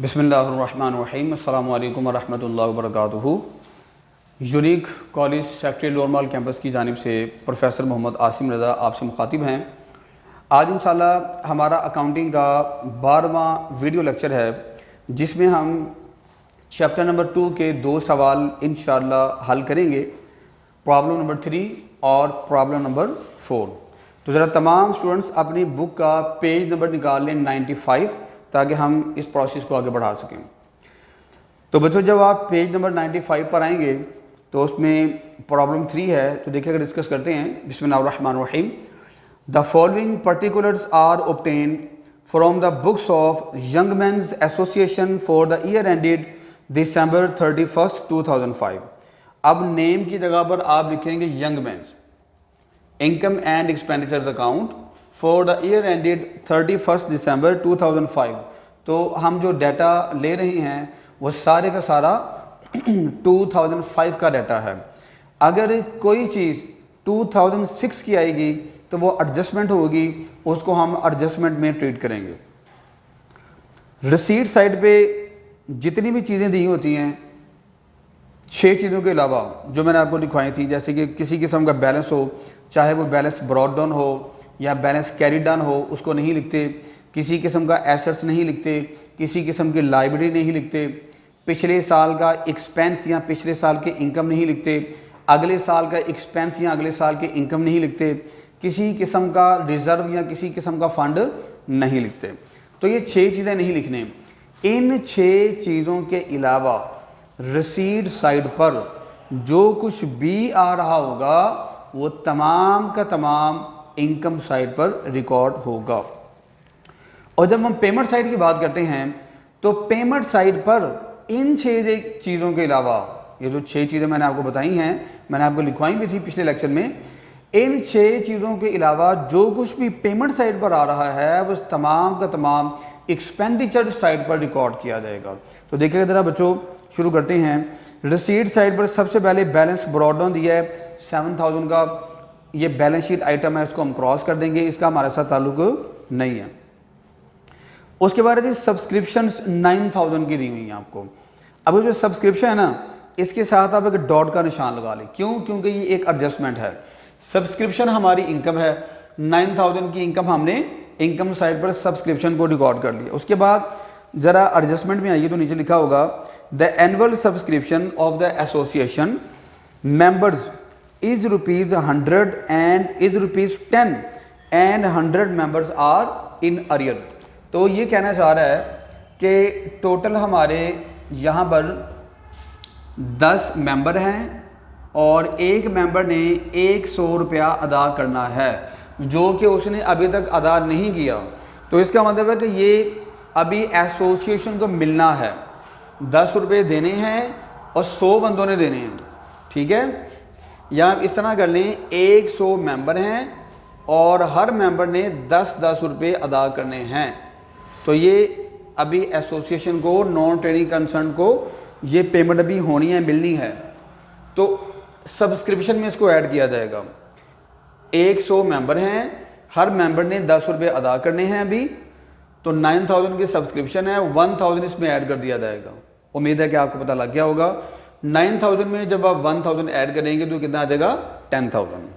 बिस्मिल्लाहिर्रहमानिर्रहीम। अस्सलामु अलैकुम वरहमतुल्लाहि वबरकातुहू। Unique college secretary lower campus की जानिब से प्रोफेसर मोहम्मद आसिम रज़ा आपसे मुखातिब हैं। आज इंशाल्लाह हमारा अकाउंटिंग का 12वां वीडियो लेक्चर है, जिसमें हम चैप्टर नंबर 2 के 2 सवाल इंशाल्लाह हल करेंगे, प्रॉब्लम नंबर 3 और प्रॉब्लम नंबर 4। तो ज़रा तमाम स्टूडेंट्स अपनी बुक का पेज नंबर निकाल लें 95, ताकि हम इस प्रोसेस को आगे बढ़ा सकें। तो बच्चों, जब आप पेज नंबर 95 पर आएंगे तो उसमें प्रॉब्लम 3 है, तो देखिए अगर डिस्कस करते हैं। बिस्मिल्लाहिर्रहमानिर्रहीम। The following particulars are obtain from the books of young men's association for the year ended December 31, 2005। अब नेम की जगह पर आप लिखेंगे young mains income and expenditures account for the year ended 31 December 2005। तो हम जो डाटा ले रहे हैं वो सारे का सारा 2005 का डाटा है। अगर कोई चीज़ 2006 की आएगी तो वो एडजस्टमेंट होगी, उसको हम एडजस्टमेंट में ट्रीट करेंगे। रिसीट साइड पे जितनी भी चीज़ें दी होती हैं, 6 चीज़ों के अलावा जो मैंने आपको लिखवाई थी, जैसे कि किसी किस्म का बैलेंस हो, चाहे वो बैलेंस ब्रॉड डाउन हो या बैलेंस कैरी डाउन हो, उसको नहीं लिखते। किसी किस्म का एसेट्स नहीं लिखते, किसी किस्म की लाइबिलिटी नहीं लिखते, पिछले साल का एक्सपेंस या पिछले साल के इनकम नहीं लिखते, अगले साल का एक्सपेंस या अगले साल के इनकम नहीं लिखते, किसी किस्म का रिज़र्व या किसी किस्म का फंड नहीं लिखते। तो ये 6 चीज़ें नहीं लिखने। इन 6 चीज़ों के अलावा रिसीट साइड पर जो कुछ भी आ रहा होगा वो तमाम का तमाम इनकम साइड पर रिकॉर्ड होगा। और जब हम पेमेंट साइड की बात करते हैं तो पेमेंट साइड पर इन 6 चीज़ों के अलावा, ये जो 6 चीज़ें मैंने आपको बताई हैं, मैंने आपको लिखवाई भी थी पिछले लेक्चर में, इन 6 चीज़ों के अलावा जो कुछ भी पेमेंट साइड पर आ रहा है वो तमाम का तमाम एक्सपेंडिचर साइड पर रिकॉर्ड किया जाएगा। तो देखिएगा ज़रा बच्चों, शुरू करते हैं। रिसीट साइड पर सबसे पहले बैलेंस ब्रॉड डाउन दिया है 7000 का, ये बैलेंस शीट आइटम है, इसको हम क्रॉस कर देंगे, इसका हमारे साथ ताल्लुक नहीं है। उसके बाद सब्सक्रिप्शन 9000 की दी हुई है आपको। अब जो सब्सक्रिप्शन है ना, इसके साथ आप एक डॉट का निशान लगा लें। क्यों? क्योंकि ये एक एडजस्टमेंट है। सब्सक्रिप्शन हमारी इनकम है, 9000 की इनकम हमने इनकम साइड पर सब्सक्रिप्शन को रिकॉर्ड कर लिया। उसके बाद ज़रा एडजस्टमेंट में आइए तो नीचे लिखा होगा the annual subscription of the association members is ₹100 and is ₹10 and 100 members are in arrear. तो ये कहना चाह रहा है कि टोटल हमारे यहाँ पर 10 मेंबर हैं और एक मेंबर ने 100 रुपया अदा करना है, जो कि उसने अभी तक अदा नहीं किया। तो इसका मतलब है कि ये अभी एसोसिएशन को मिलना है, 10 रुपये देने हैं और 100 बंदों ने देने हैं। ठीक है, या इस तरह कर लें, 100 मेंबर हैं और हर मेंबर ने 10-10 रुपये अदा करने हैं। तो ये अभी एसोसिएशन को, नॉन ट्रेडिंग कंसर्न को ये पेमेंट अभी होनी है, मिलनी है। तो सब्सक्रिप्शन में इसको ऐड किया जाएगा। 100 मेंबर हैं, हर मेंबर ने 10 रुपये अदा करने हैं अभी, तो 9000 की सब्सक्रिप्शन है, 1000 इसमें ऐड कर दिया जाएगा। उम्मीद है कि आपको पता लग गया होगा। 9000 में जब आप 1000 ऐड करेंगे तो कितना आ जाएगा? 10000।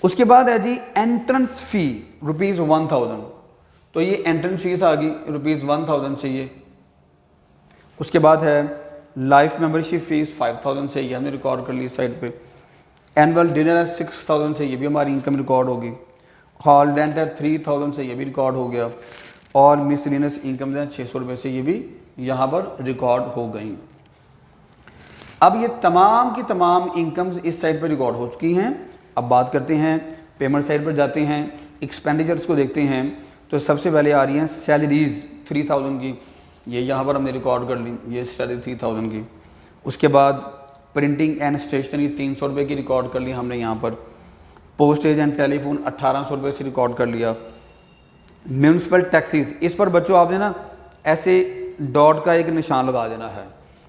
उसके बाद है जी एंट्रेंस फ़ी ₹1000। तो ये एंट्रेंस फीस आ गई, ₹1000 चाहिए। उसके बाद है लाइफ मेंबरशिप फीस 5000 चाहिए, हमने रिकॉर्ड कर ली साइड पे। एनुअल डिनर है 6000 चाहिए, भी हमारी इनकम रिकॉर्ड होगी। हॉल रेंट है 3000 से, ये भी रिकॉर्ड हो गया। और मिसलिनियस इनकम है 600 रुपये से, ये भी यहाँ पर रिकॉर्ड हो गई। अब ये तमाम की तमाम इनकम्स इस साइड पर रिकॉर्ड हो चुकी हैं। अब बात करते हैं पेमेंट साइड पर, जाते हैं एक्सपेंडिचर्स को देखते हैं। तो सबसे पहले आ रही हैं सैलरीज़ 3000 की, ये यहाँ पर हमने रिकॉर्ड कर ली, ये सैलरी 3000 की। उसके बाद प्रिंटिंग एंड स्टेशनरी 300 रुपये की रिकॉर्ड कर ली हमने यहाँ पर। पोस्टेज एंड टेलीफोन 1800 रुपये से रिकॉर्ड कर लिया। म्यूनसिपल टैक्सीज, इस पर बच्चों आपने ना ऐसे डॉट का एक निशान लगा देना है।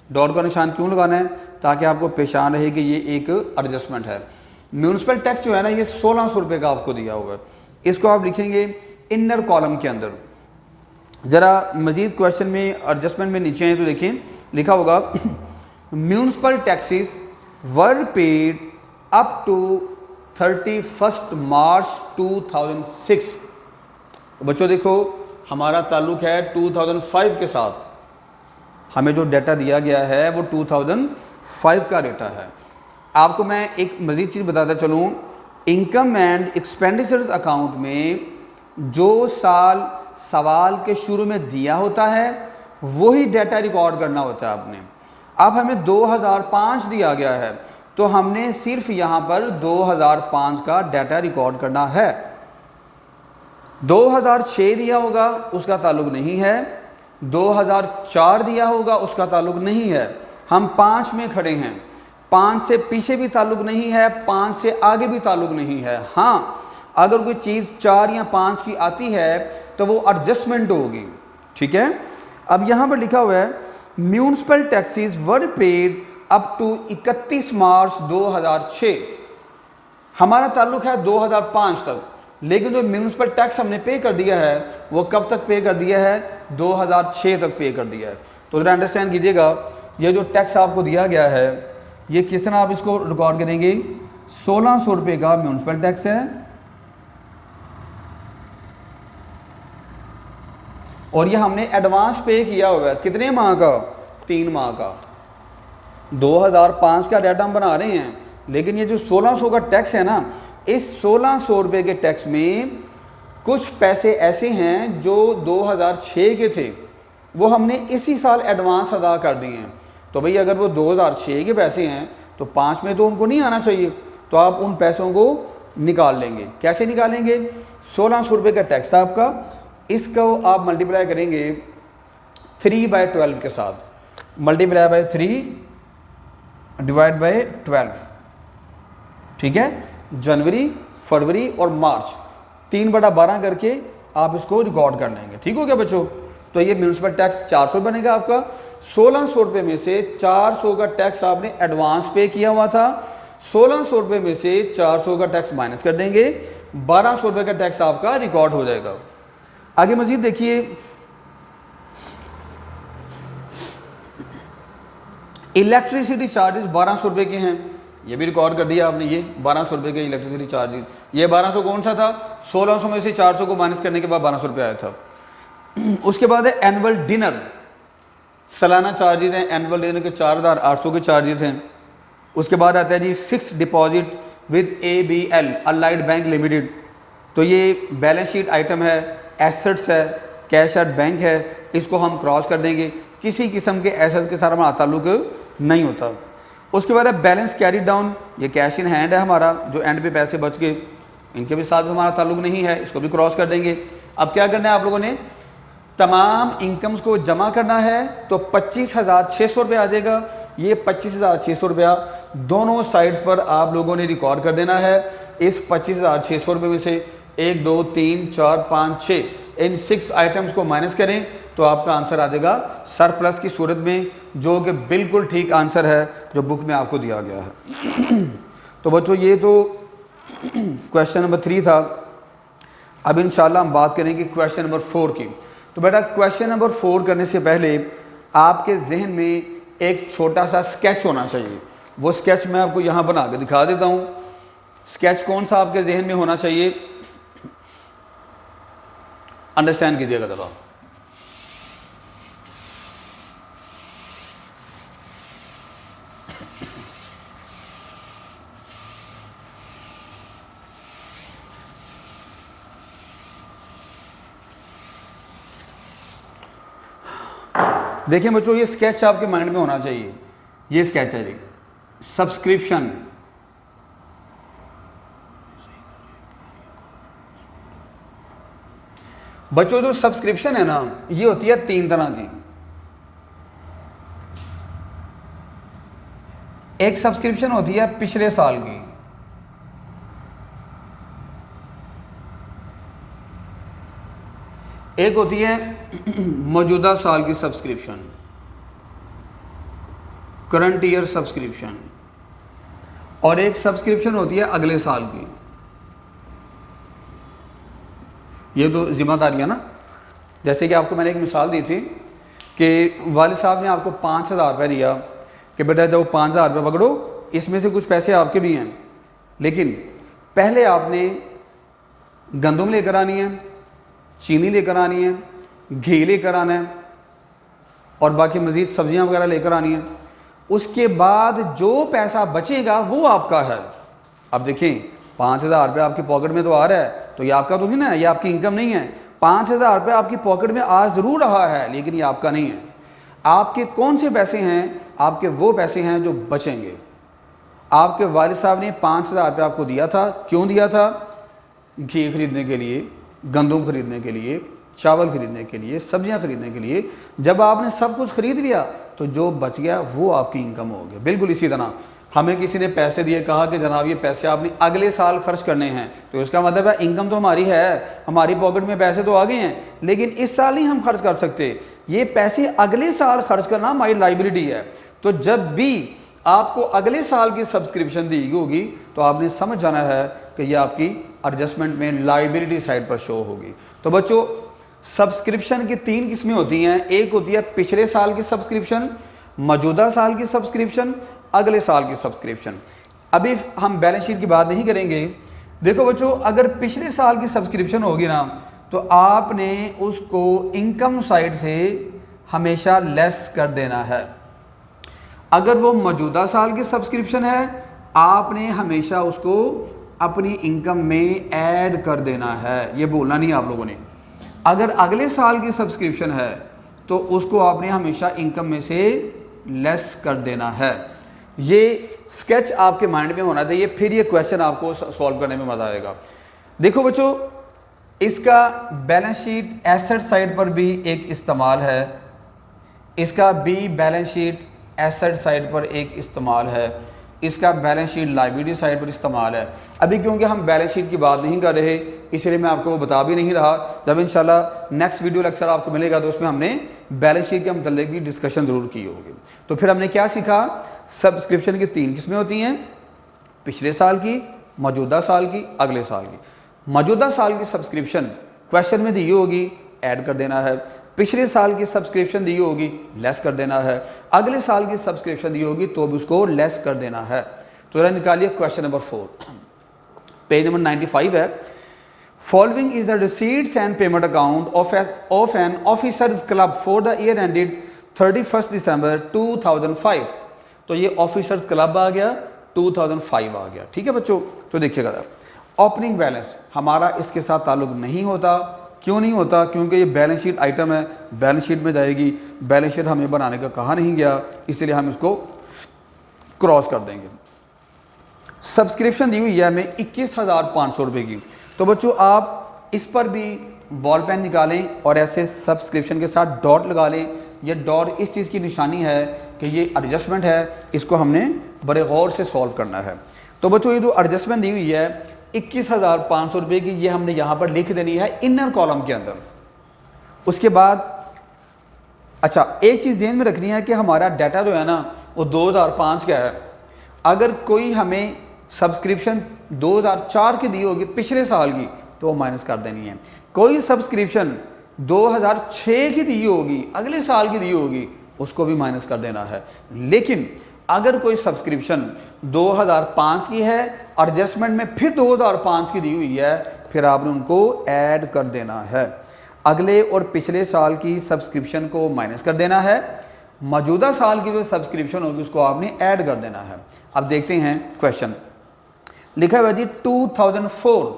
डॉट का निशान क्यों लगाना है? ताकि आपको पहचान रहे कि ये एक एडजस्टमेंट है। म्यूनसिपल टैक्स जो है ना, ये 1600 रुपये का आपको दिया हुआ है। इसको आप लिखेंगे इनर कॉलम के अंदर। ज़रा मज़ीद क्वेश्चन में एडजस्टमेंट में नीचे हैं तो देखिए लिखा होगा municipal taxes were paid up to 31 March 2006। तो बच्चों देखो हमारा ताल्लुक़ है 2005 के साथ, हमें जो डाटा दिया गया है वो 2005 का डाटा है। आपको मैं एक मज़ीद चीज़ बताता चलूँ, इनकम एंड एक्सपेंडिचर्स अकाउंट में जो साल सवाल के शुरू में दिया होता है वही डाटा रिकॉर्ड करना होता है आपने। अब हमें 2005 दिया गया है तो हमने सिर्फ यहाँ पर 2005 का डाटा रिकॉर्ड करना है। 2006 दिया होगा उसका ताल्लुक नहीं है, 2004 दिया होगा उसका ताल्लुक नहीं है। हम 5 में खड़े हैं, 5 से पीछे भी ताल्लुक नहीं है, 5 से आगे भी ताल्लुक नहीं है। हाँ, अगर कोई चीज़ 4 या 5 की आती है तो वो एडजस्टमेंट होगी, ठीक है। अब यहाँ पर लिखा हुआ है municipal taxes were paid up to 31 March 2006। हमारा ताल्लुक है 2005 तक, लेकिन जो म्यूनसिपल टैक्स हमने पे कर दिया है वो कब तक पे कर दिया है, 2006 तक पे कर दिया है। तो ज़रा अंडरस्टैंड कीजिएगा, ये जो टैक्स आपको दिया गया है ये किस तरह आप इसको रिकॉर्ड करेंगे। 1600 रुपये का म्यूनसिपल टैक्स है और ये हमने एडवांस पे किया हुआ है। कितने माह का, 3 माह का। 2005 का डाटा हम बना रहे हैं, लेकिन ये जो 1600 का टैक्स है ना, इस 1600 रुपये के टैक्स में कुछ पैसे ऐसे हैं जो 2006 के थे, वो हमने इसी साल एडवांस अदा कर दिए हैं। तो भाई अगर वो 2006 के पैसे हैं तो 5 में तो उनको नहीं आना चाहिए, तो आप उन पैसों को निकाल लेंगे। कैसे निकालेंगे, 1600 रुपये का टैक्स था आपका, इसको आप मल्टीप्लाई करेंगे 3/12 के साथ। मल्टीप्लाई बाय 3 डिवाइड बाय 12, ठीक है। जनवरी, फरवरी और मार्च 3/12 करके आप इसको रिकॉर्ड कर लेंगे, ठीक हो गया बच्चों। तो ये म्यूनसिपल टैक्स 400 बनेगा आपका। 1600 रुपये में से 400 का टैक्स आपने एडवांस पे किया हुआ था, 1600 रुपये में से 400 का टैक्स माइनस कर देंगे, 1200 रुपये का टैक्स आपका रिकॉर्ड हो जाएगा। आगे मजीद देखिए, इलेक्ट्रिसिटी चार्जेस 1200 रुपये के हैं, ये भी रिकॉर्ड कर दिया आपने। ये 1200 रुपये के इलेक्ट्रिसिटी चार्जेस, ये 1200 कौन सा था, 1600 में से 400 को माइनस करने के बाद 1200 रुपये आया था। उसके बाद है एनुअल डिनर, सालाना चार्जेस हैं। एनुअल डिनर के 4800 के चार्जेस हैं। उसके बाद आता है जी fix deposit with ABL Allied Bank Limited, तो ये बैलेंस शीट आइटम है, एसेट्स है, कैश एट बैंक है, इसको हम क्रॉस कर देंगे। किसी किस्म के एसेट्स के साथ हमारा ताल्लुक नहीं होता। उसके बाद है बैलेंस कैरी डाउन, ये कैश इन हैंड है हमारा, जो एंड पे पैसे बच गए, इनके भी साथ भी हमारा ताल्लुक नहीं है, इसको भी क्रॉस कर देंगे। अब क्या करना है आप लोगों ने, तमाम इनकम्स को जमा करना है, तो 25,600 रुपये आ जाएगा। ये 25,600 रुपया दोनों साइड्स पर आप लोगों ने रिकॉर्ड कर देना है। इस 25,600 रुपये में से 1 2 3 4 5 6 इन 6 आइटम्स को माइनस करें तो आपका आंसर आ जाएगा सरप्लस की सूरत में, जो कि बिल्कुल ठीक आंसर है जो बुक में आपको दिया गया है। तो बच्चों ये तो क्वेश्चन नंबर 3 था। अब इंशाल्लाह हम बात करेंगे क्वेश्चन नंबर 4 की। तो बेटा क्वेश्चन नंबर 4 करने से पहले आपके जहन में एक छोटा सा स्केच होना चाहिए। वो स्केच मैं आपको यहाँ बना के दिखा देता हूँ। स्केच कौन सा आपके जहन में होना चाहिए, अंडरस्टैंड कीजिएगा जरा। देखिए बच्चों, ये स्केच आपके माइंड में होना चाहिए। ये स्केच है जी, सब्सक्रिप्शन। बच्चों जो सब्सक्रिप्शन है ना, ये होती है 3 तरह की। एक सब्सक्रिप्शन होती है पिछले साल की, एक होती है मौजूदा साल की सब्सक्रिप्शन, करंट ईयर सब्सक्रिप्शन, और एक सब्सक्रिप्शन होती है अगले साल की। ये तो जिम्मेदारियां ना, जैसे कि आपको मैंने एक मिसाल दी थी कि वालिद साहब ने आपको 5,000 रुपये दिया कि बेटा जब 5,000 रुपये पकड़ो, इसमें से कुछ पैसे आपके भी हैं, लेकिन पहले आपने गंदम लेकर आनी है, चीनी लेकर आनी है, घी लेकर आना है और बाकी मज़ीद सब्जियां वगैरह लेकर आनी है। उसके बाद जो पैसा बचेगा वो आपका है। अब देखें 5,000 रुपये आपकी पॉकेट में तो आ रहा है, तो ये आपका तो नहीं ना, ये आपकी इनकम नहीं है। 5,000 रुपये आपकी पॉकेट में आ ज़रूर रहा है, लेकिन ये आपका नहीं है। आपके कौन से पैसे हैं? आपके वो पैसे हैं जो बचेंगे। आपके वालिद साहब ने 5,000 रुपये आपको दिया था, क्यों दिया था? घी खरीदने के लिए, गंदम खरीदने के लिए, चावल खरीदने के लिए, सब्जियां खरीदने के लिए। जब आपने सब कुछ खरीद लिया तो जो बच गया वो आपकी इनकम हो गई। बिल्कुल इसी तरह हमें किसी ने पैसे दिए, कहा कि जनाब ये पैसे आपने अगले साल खर्च करने हैं, तो इसका मतलब है इनकम तो हमारी है, हमारी पॉकेट में पैसे तो आ गए हैं, लेकिन इस साल नहीं हम खर्च कर सकते, ये पैसे अगले साल खर्च करना हमारी लाइबिलिटी है। तो जब भी आपको अगले साल की सब्सक्रिप्शन दी होगी तो आपने समझ जाना है कि यह आपकी एडजस्टमेंट में लाइबिलिटी साइड पर शो होगी। तो बच्चों, सब्सक्रिप्शन की 3 किस्में होती हैं। एक होती है पिछले साल की सब्सक्रिप्शन, मौजूदा साल की सब्सक्रिप्शन, अगले साल की सब्सक्रिप्शन। अभी हम बैलेंस शीट की बात नहीं करेंगे। देखो बच्चों, अगर पिछले साल की सब्सक्रिप्शन होगी ना, तो आपने उसको इनकम साइड से हमेशा लेस कर देना है। अगर वो मौजूदा साल की सब्सक्रिप्शन है, आपने हमेशा उसको अपनी इनकम में ऐड कर देना है, ये बोलना नहीं आप लोगों ने। अगर अगले साल की सब्सक्रिप्शन है तो उसको आपने हमेशा इनकम में से लेस कर देना है। ये स्केच आपके माइंड में होना चाहिए, फिर ये क्वेश्चन आपको सॉल्व करने में मज़ा आएगा। देखो बच्चों, इसका बैलेंस शीट एसेट साइड पर भी एक इस्तेमाल है, इसका भी बैलेंस शीट एसेट साइड पर एक इस्तेमाल है, इसका बैलेंस शीट लायबिलिटी साइड पर इस्तेमाल है। अभी क्योंकि हम बैलेंस शीट की बात नहीं कर रहे, इसलिए मैं आपको बता भी नहीं रहा। जब इंशाल्लाह नेक्स्ट वीडियो लेक्चर आपको मिलेगा तो उसमें हमने बैलेंस शीट के मतलब की डिस्कशन ज़रूर की होगी। तो फिर हमने क्या सीखा? सब्सक्रिप्शन की 3 किस्में होती हैं, पिछले साल की, मौजूदा साल की, अगले साल की। मौजूदा साल की सब्सक्रिप्शन क्वेश्चन में दी होगी, ऐड कर देना है। पिछले साल की सब्सक्रिप्शन दी होगी, लेस कर देना है। अगले साल की सब्सक्रिप्शन दी होगी तो भी उसको लेस कर देना है। तो जरा निकालिए क्वेश्चन नंबर 4, पेज नंबर 95 है। Following is the receipts and payment account of an officers club for the year ended 31 December 2005। तो ये ऑफिसर्स क्लब आ गया, 2005 आ गया। ठीक है बच्चों, तो देखिएगा, ओपनिंग बैलेंस हमारा इसके साथ ताल्लुक नहीं होता। क्यों नहीं होता? क्योंकि ये बैलेंस शीट आइटम है, बैलेंस शीट में जाएगी। बैलेंस शीट हमें बनाने का कहा नहीं गया, इसलिए हम इसको क्रॉस कर देंगे। सब्सक्रिप्शन दी हुई है हमें 21,500 रुपये की। तो बच्चों, आप इस पर भी बॉल पेन निकालें और ऐसे सब्सक्रिप्शन के साथ डॉट लगा लें। ये डॉट इस चीज़ की निशानी है कि ये एडजस्टमेंट है, इसको हमने बड़े गौर से सॉल्व करना है। तो बच्चों, ये जो एडजस्टमेंट दी हुई है 21,500 रुपये की, ये हमने यहाँ पर लिख देनी है इनर कॉलम के अंदर। उसके बाद अच्छा, एक चीज़ ध्यान में रखनी है कि हमारा डाटा जो है ना वो 2005 का है। अगर कोई हमें सब्सक्रिप्शन 2004 की दी होगी पिछले साल की, तो वो माइनस कर देनी है। कोई सब्सक्रिप्शन 2006 की दी होगी, अगले साल की दी होगी, उसको भी माइनस कर देना है। लेकिन अगर कोई सब्सक्रिप्शन 2005 की है, एडजस्टमेंट में फिर 2005 की दी हुई है, फिर आपने उनको ऐड कर देना है। अगले और पिछले साल की सब्सक्रिप्शन को माइनस कर देना है, मौजूदा साल की जो सब्सक्रिप्शन होगी उसको आपने ऐड कर देना है। अब देखते हैं क्वेश्चन। लिखा हुआ जी 2004।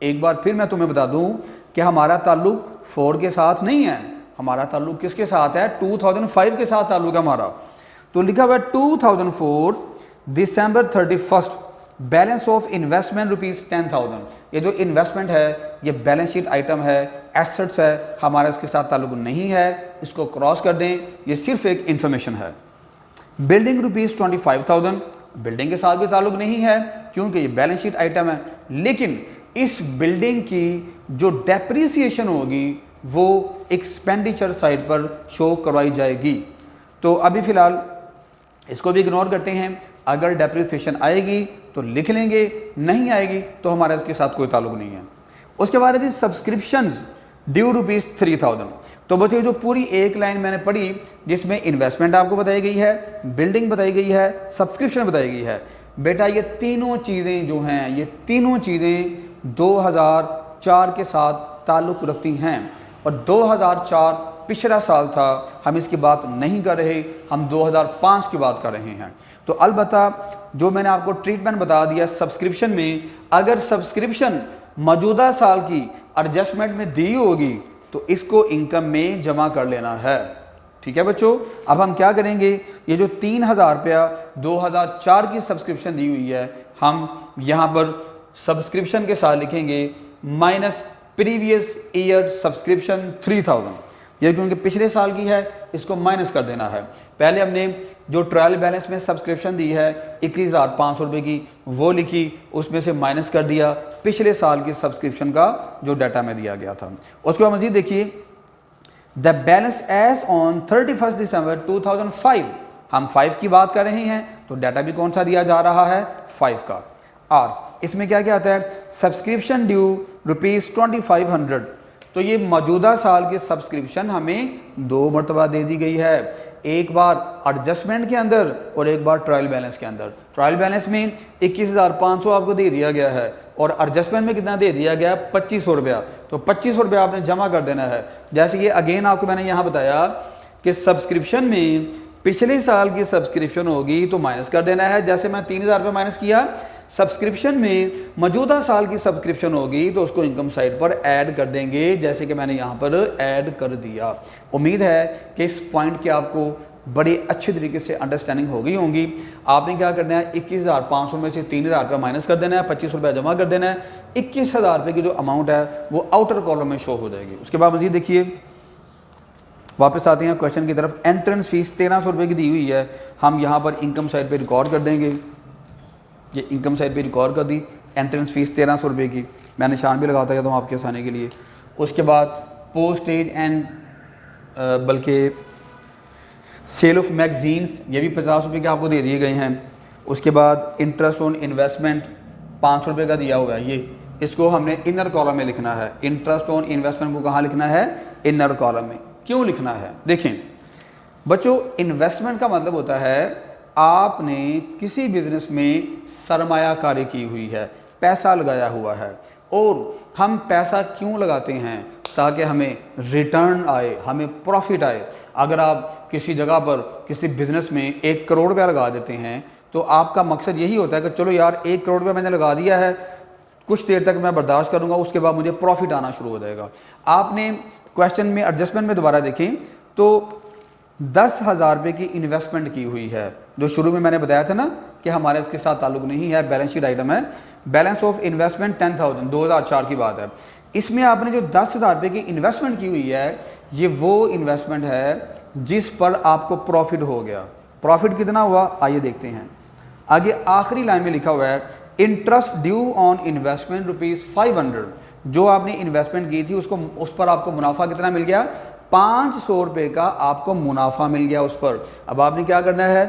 एक बार फिर मैं तुम्हें बता दूं कि हमारा ताल्लुक 4 के साथ नहीं है, हमारा ताल्लुक किसके साथ है? 2005 के साथ ताल्लुक है हमारा। तो लिखा हुआ 2004 दिसंबर 31 बैलेंस ऑफ इन्वेस्टमेंट ₹10,000। ये जो इन्वेस्टमेंट है ये बैलेंस शीट आइटम है, एसेट्स है, हमारा इसके साथ ताल्लुक नहीं है, इसको क्रॉस कर दें, ये सिर्फ एक इंफॉर्मेशन है। बिल्डिंग ₹25,000, बिल्डिंग के साथ भी ताल्लुक नहीं है क्योंकि ये बैलेंस शीट आइटम है। लेकिन इस बिल्डिंग की जो डेप्रिसिएशन होगी वो एक्सपेंडिचर साइड पर शो करवाई जाएगी। तो अभी फ़िलहाल इसको भी इग्नोर करते हैं। अगर डेप्रिसिएशन आएगी तो लिख लेंगे, नहीं आएगी तो हमारा इसके साथ कोई ताल्लुक नहीं है। उसके बाद यदि सब्सक्रिप्शंस ड्यू रुपीज़ 3000। तो बच्चों जो पूरी एक लाइन मैंने पढ़ी जिसमें इन्वेस्टमेंट आपको बताई गई है, बिल्डिंग बताई गई है, सब्सक्रिप्शन बताई गई है, बेटा ये तीनों चीज़ें जो हैं, ये तीनों चीज़ें 2004 के साथ ताल्लुक़ रखती हैं। और 2004 पिछला साल था, हम इसकी बात नहीं कर रहे, हम 2005 की बात कर रहे हैं। तो अलबत्ता जो मैंने आपको ट्रीटमेंट बता दिया सब्सक्रिप्शन में, अगर सब्सक्रिप्शन मौजूदा साल की एडजस्टमेंट में दी होगी तो इसको इनकम में जमा कर लेना है। ठीक है बच्चों, अब हम क्या करेंगे, ये जो 3000 रुपया 2004 की सब्सक्रिप्शन दी हुई है, हम यहाँ पर सब्सक्रिप्शन के साथ लिखेंगे माइनस प्रीवियस ईयर सब्सक्रिप्शन 3000। ये क्योंकि पिछले साल की है, इसको माइनस कर देना है। पहले हमने जो ट्रायल बैलेंस में सब्सक्रिप्शन दी है 21,500 रुपये की, वो लिखी, उसमें से माइनस कर दिया पिछले साल की सब्सक्रिप्शन का जो डाटा में दिया गया था। उसके बाद मजीद देखिए, the balance as on 31 December 2005, हम 5 की बात कर रहे हैं तो डाटा भी कौन सा दिया जा रहा है, 5 का। और इसमें क्या क्या आता है, सब्सक्रिप्शन ड्यू ₹2500। तो ये मौजूदा साल की सब्सक्रिप्शन हमें 2 मरतबा दे दी गई है, एक बार एडजस्टमेंट के अंदर और एक बार ट्रायल बैलेंस के अंदर। ट्रायल बैलेंस में 21,500 आपको दे दिया गया है और एडजस्टमेंट में कितना दे दिया गया, 2500 रुपया। तो 2500 रुपया आपने जमा कर देना है। जैसे कि अगेन आपको मैंने यहाँ बताया कि सब्सक्रिप्शन में पिछले साल की सब्सक्रिप्शन होगी तो माइनस कर देना है, जैसे मैं 3000 रुपये माइनस किया। सब्सक्रिप्शन में मौजूदा साल की सब्सक्रिप्शन होगी तो उसको इनकम साइड पर ऐड कर देंगे, जैसे कि मैंने यहाँ पर ऐड कर दिया। उम्मीद है कि इस पॉइंट की आपको बड़ी अच्छे तरीके से अंडरस्टैंडिंग हो गई होंगी। आपने क्या करना है, 21,500 में से 3000 रुपये माइनस कर देना है, 2500 रुपया जमा कर देना है। 21,000 रुपये की जो अमाउंट है वो आउटर कॉलम में शो हो जाएगी। उसके बाद मजीद देखिए, वापस आते हैं क्वेश्चन की तरफ। एंट्रेंस फीस 1300 रुपये की दी हुई है, हम यहाँ पर इनकम साइड पर रिकॉर्ड कर देंगे। ये इनकम साइड पे रिकॉर्ड कर दी, एंट्रेंस फीस 1300 रुपये की, मैं निशान भी लगाता जाता हूँ आपके आसानी के लिए। उसके बाद पोस्टेज एंड बल्कि सेल ऑफ मैगजीन्स, ये भी 50 रुपये के आपको दे दिए गए हैं। उसके बाद इंटरेस्ट ऑन इन्वेस्टमेंट 500 रुपये का दिया हुआ है, ये इसको हमने इनर कॉलम में लिखना है। इंटरेस्ट ऑन इन्वेस्टमेंट को कहाँ लिखना है, इनर कॉलम में। क्यों लिखना है, देखें बच्चों, इन्वेस्टमेंट का मतलब होता है आपने किसी बिजनेस में सरमायाकारी की हुई है, पैसा लगाया हुआ है। और हम पैसा क्यों लगाते हैं, ताकि हमें रिटर्न आए, हमें प्रॉफिट आए। अगर आप किसी जगह पर किसी बिजनेस में 1 करोड़ रुपया लगा देते हैं तो आपका मकसद यही होता है कि चलो यार 1 करोड़ रुपया मैंने लगा दिया है, कुछ देर तक मैं बर्दाश्त करूंगा, उसके बाद मुझे प्रॉफिट आना शुरू हो जाएगा। आपने क्वेश्चन में एडजस्टमेंट में दोबारा देखें तो 10,000 रुपये की इन्वेस्टमेंट की हुई है, जो शुरू में मैंने बताया था ना कि हमारे इसके साथ ताल्लुक नहीं है, बैलेंस शीट आइटम है। बैलेंस ऑफ इन्वेस्टमेंट 10,000, 2004 की बात है। इसमें आपने जो 10,000 रुपये की इन्वेस्टमेंट की हुई है, ये वो इन्वेस्टमेंट है जिस पर आपको प्रॉफिट हो गया। प्रॉफिट कितना हुआ, आइए देखते हैं। आगे आखिरी लाइन में लिखा हुआ है इंटरेस्ट ड्यू ऑन इन्वेस्टमेंट ₹500। जो आपने इन्वेस्टमेंट की थी उसको, उस पर आपको मुनाफा कितना मिल गया, 500 रुपये का आपको मुनाफा मिल गया उस पर। अब आपने क्या करना है,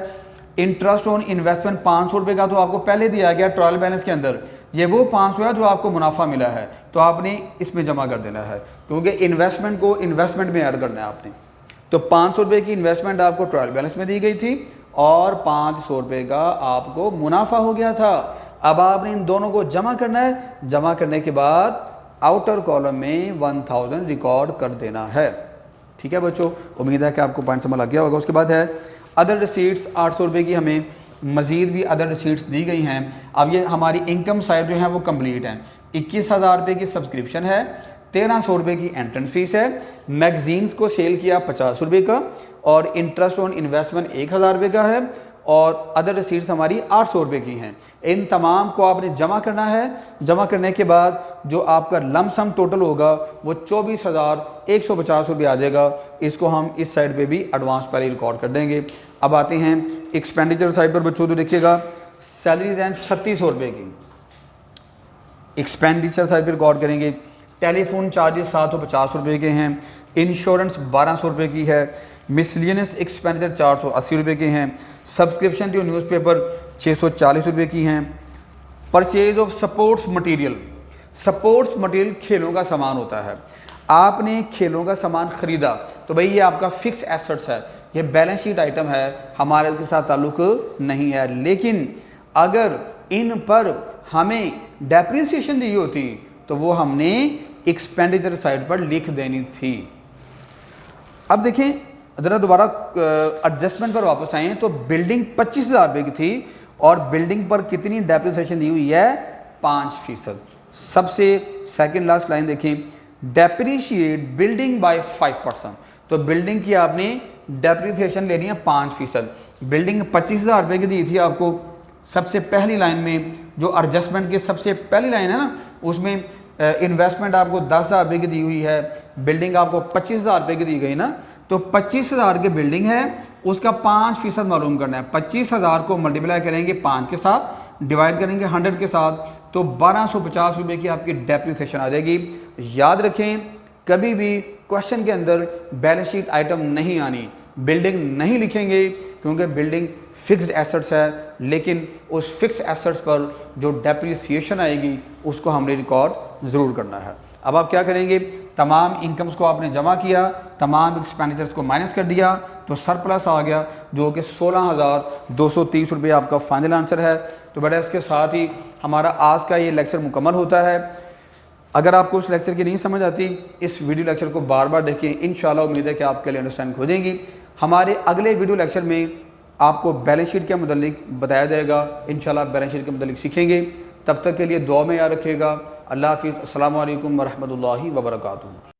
इंटरेस्ट ऑन इन्वेस्टमेंट 500 रुपये का तो आपको पहले दिया गया ट्रायल बैलेंस के अंदर, ये वो 500 है जो आपको मुनाफा मिला है, तो आपने इसमें जमा कर देना है, क्योंकि इन्वेस्टमेंट को इन्वेस्टमेंट में ऐड करना है आपने। तो 500 रुपये की इन्वेस्टमेंट आपको ट्रायल बैलेंस में दी गई थी और 500 रुपये का आपको मुनाफा हो गया था। अब आपने इन दोनों को जमा करना है, जमा करने के बाद आउटर कॉलम में 1000 रिकॉर्ड कर देना है। ठीक है बच्चों, उम्मीद है कि आपको पॉइंट समझ लग गया होगा। उसके बाद है अदर रिसीट्स, 800 रुपये की हमें मज़ीद भी अदर रिसीट्स दी गई हैं। अब ये हमारी इनकम साइड जो है वो कंप्लीट है। 21,000 रुपये की सब्सक्रिप्शन है, 1300 रुपये की एंट्रेंस फीस है, मैगजीन्स को सेल किया 50 रुपये का, और इंटरेस्ट ऑन इन्वेस्टमेंट 1000 रुपये का है, और अदर रिसीट्स हमारी 800 रुपये की हैं। इन तमाम को आपने जमा करना है। जमा करने के बाद जो आपका लमसम टोटल होगा वो 24,150 रुपये आ जाएगा। इसको हम इस साइड पे भी एडवांस पहले रिकॉर्ड कर देंगे। अब आते हैं एक्सपेंडिचर साइड पर बच्चों, तो देखिएगा सैलरीज हैं 3600 रुपये की, एक्सपेंडिचर साइड पर रिकॉर्ड करेंगे। टेलीफोन चार्जेस 750 रुपये के हैं, इंश्योरेंस 1200 रुपये की है, मिसलियनस एक्सपेंडिचर 480 रुपये के हैं, सब्सक्रिप्शन टू न्यूज़पेपर 640 रुपये की हैं। Purchase of sports material, sports material खेलों का सामान होता है। आपने खेलों का सामान खरीदा तो भाई ये आपका फिक्स एसेट्स है, ये बैलेंस शीट आइटम है, हमारे के साथ ताल्लुक नहीं है। लेकिन अगर इन पर हमें डेप्रिसिएशन दी होती तो वो हमने एक्सपेंडिचर साइड पर लिख देनी थी। अब देखें ज़रा दोबारा एडजस्टमेंट पर वापस आए तो बिल्डिंग 25,000 रुपये की थी और बिल्डिंग पर कितनी डेप्रिसिएशन दी हुई है? 5%। सबसे सेकंड लास्ट लाइन देखें, डेप्रिशिएट बिल्डिंग बाय 5%। तो बिल्डिंग की आपने डेप्रिसिएशन लेनी है 5%। बिल्डिंग 25,000 रुपये की दी थी आपको। सबसे पहली लाइन में जो एडजस्टमेंट की सबसे पहली लाइन है ना, उसमें इन्वेस्टमेंट आपको 10,000 रुपये की दी हुई है, बिल्डिंग आपको 25,000 रुपये की दी गई ना। तो 25,000 की बिल्डिंग है, उसका 5% मालूम करना है। 25,000 को मल्टीप्लाई करेंगे 5 के साथ, डिवाइड करेंगे 100 के साथ, तो 1250 रुपये की आपकी डेप्रिसिएशन आ जाएगी। याद रखें कभी भी क्वेश्चन के अंदर बैलेंस शीट आइटम नहीं आनी, बिल्डिंग नहीं लिखेंगे क्योंकि बिल्डिंग फिक्स्ड एसेट्स है, लेकिन उस फिक्स एसेट्स पर जो डेप्रिसिएशन आएगी उसको हमने रिकॉर्ड ज़रूर करना है। अब आप क्या करेंगे, तमाम इनकम्स को आपने जमा किया, तमाम एक्सपेंडिचर्स को माइनस कर दिया तो सरप्लस आ गया जो कि 16,230 रुपये आपका फाइनल आंसर है। तो बेटा इसके साथ ही हमारा आज का ये लेक्चर मुकम्मल होता है। अगर आपको उस लेक्चर की नहीं समझ आती, इस वीडियो लेक्चर को बार बार देखें, इंशाल्लाह उम्मीद है कि आपके लिए अंडरस्टैंड हो जाएंगी। हमारे अगले वीडियो लेक्चर में आपको बैलेंस शीट के मुतालिक बताया जाएगा, इंशाल्लाह बैलेंस शीट के मुतालिक सीखेंगे। तब तक के लिए दुआ में याद रखिएगा। अल्लाह हाफिज़। अस्सलामु अलैकुम वरहमतुल्लाहि वबरकातुहू।